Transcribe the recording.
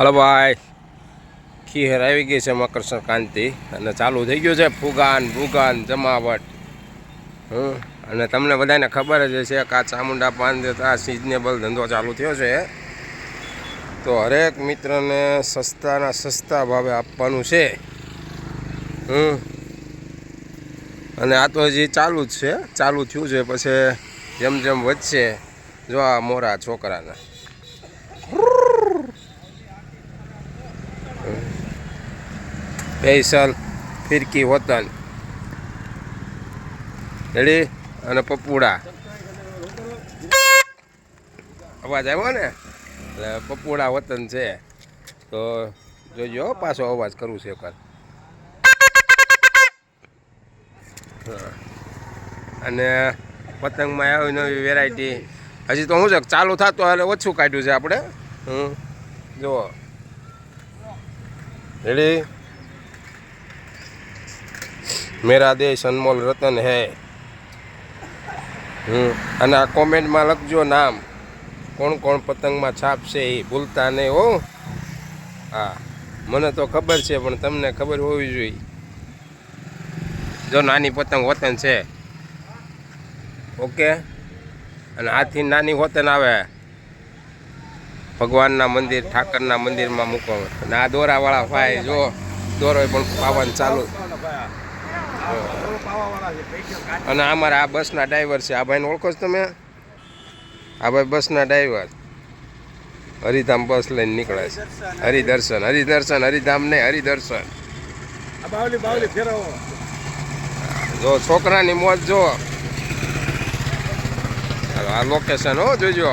Hello ભાઈ, ખીર આવી ગઈ છે મકર સંક્રાંતિ અને ચાલુ થઈ ગયું છે ફુગાન ભૂગાન જમાવટ. અને તમને બધાને ખબર જ છે કે આ ચામુંડા પાન આ સિઝનેબલ ધંધો ચાલુ થયો છે, તો હરેક મિત્રને સસ્તાના સસ્તા ભાવે આપવાનું છે. અને આ તો હજી ચાલુ જ છે, ચાલુ થયું છે. પછી જેમ જેમ વધશે, જો આ મોરા છોકરાના સ્પેશિયલ ફિરકી વતન રેડી અને પપુડા અવાજ આવ્યો ને, એટલે પપુડા વતન છે. તો જોજો પાછો અવાજ કરું છે એકવાર. અને પતંગમાં આવી નવી વેરાયટી હજી તો શું છે ચાલુ થતો એટલે ઓછું કાઢ્યું છે આપણે. જુઓ રેડી, મેરા દેશ અનમોલ રતન હે. અને આ કોમેન્ટમાં લખજો નામ, કોણ કોણ પતંગમાં છાપશે એ ભૂલતા નહીં હો. હા, મને તો ખબર છે પણ તમને ખબર હોવી જોઈએ. જો નાની પતંગ વતન છે, ઓકે. અને આથી નાની વતન આવે ભગવાનના મંદિર ઠાકરના મંદિરમાં મૂકવા. અને આ દોરાવાળા ભાઈ જો દોરો પણ પાવાનું ચાલુ. અને અમારા આ બસના ડ્રાઈવર છે. આ ભાઈને ઓળખો છો તમે? આ ભાઈ બસના ડ્રાઈવર, હરિધામ બસ લઈને નીકળે છે. હરિદર્શન હરિદર્શન હરિધામ ને હરિદર્શન. જો છોકરાની મોજ જો. આ લોકેશન હો, જોજો.